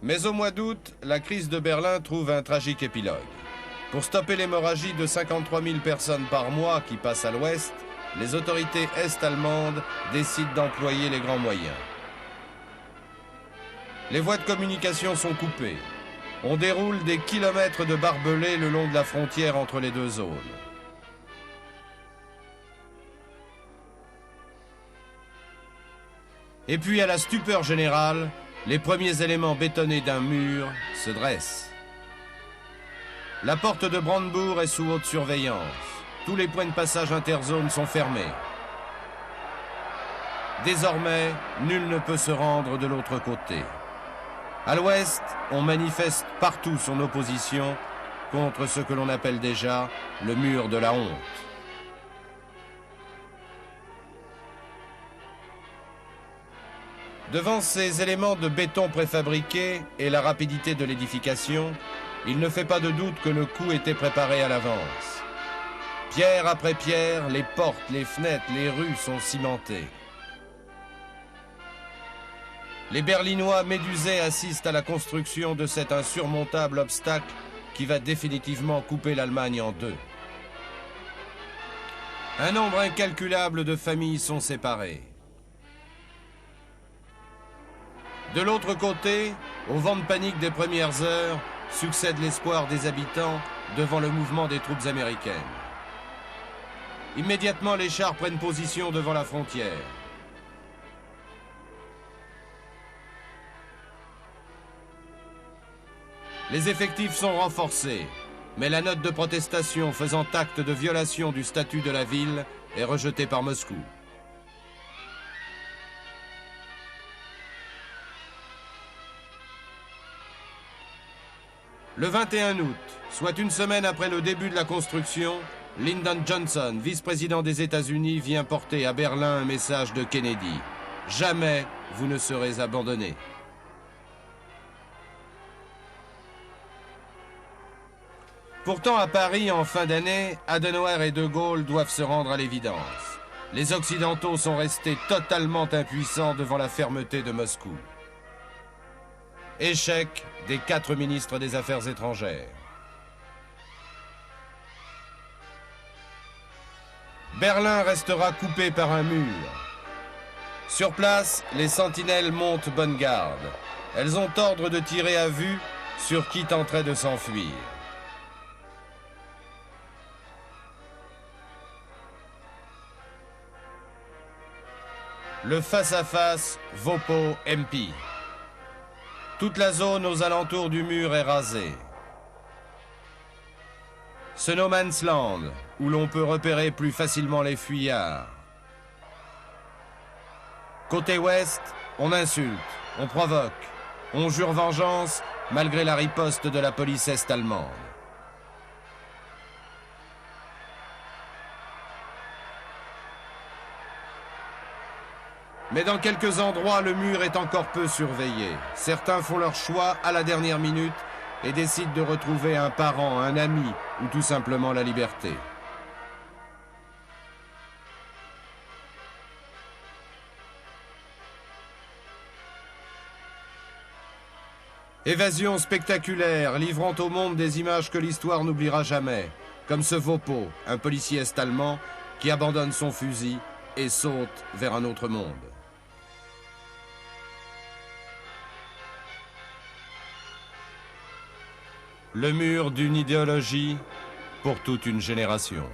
Mais au mois d'août, la crise de Berlin trouve un tragique épilogue. Pour stopper l'hémorragie de 53 000 personnes par mois qui passent à l'ouest, les autorités est-allemandes décident d'employer les grands moyens. Les voies de communication sont coupées. On déroule des kilomètres de barbelés le long de la frontière entre les deux zones. Et puis, à la stupeur générale, les premiers éléments bétonnés d'un mur se dressent. La porte de Brandebourg est sous haute surveillance. Tous les points de passage interzones sont fermés. Désormais, nul ne peut se rendre de l'autre côté. À l'ouest, on manifeste partout son opposition contre ce que l'on appelle déjà le mur de la honte. Devant ces éléments de béton préfabriqués et la rapidité de l'édification, il ne fait pas de doute que le coup était préparé à l'avance. Pierre après pierre, les portes, les fenêtres, les rues sont cimentées. Les Berlinois médusés assistent à la construction de cet insurmontable obstacle qui va définitivement couper l'Allemagne en deux. Un nombre incalculable de familles sont séparées. De l'autre côté, au vent de panique des premières heures, succède l'espoir des habitants devant le mouvement des troupes américaines. Immédiatement, les chars prennent position devant la frontière. Les effectifs sont renforcés, mais la note de protestation faisant acte de violation du statut de la ville est rejetée par Moscou. Le 21 août, soit une semaine après le début de la construction, Lyndon Johnson, vice-président des États-Unis, vient porter à Berlin un message de Kennedy. « Jamais vous ne serez abandonnés ». Pourtant, à Paris, en fin d'année, Adenauer et De Gaulle doivent se rendre à l'évidence. Les Occidentaux sont restés totalement impuissants devant la fermeté de Moscou. Échec des 4 ministres des Affaires étrangères. Berlin restera coupé par un mur. Sur place, les sentinelles montent bonne garde. Elles ont ordre de tirer à vue sur qui tenterait de s'enfuir. Le face-à-face Vopo-MP. Toute la zone aux alentours du mur est rasée. Ce no man's land, où l'on peut repérer plus facilement les fuyards. Côté ouest, on insulte, on provoque, on jure vengeance malgré la riposte de la police est-allemande. Mais dans quelques endroits, le mur est encore peu surveillé. Certains font leur choix à la dernière minute et décident de retrouver un parent, un ami ou tout simplement la liberté. Évasion spectaculaire, livrant au monde des images que l'histoire n'oubliera jamais, comme ce Vopo, un policier est-allemand qui abandonne son fusil et saute vers un autre monde. Le mur d'une idéologie pour toute une génération.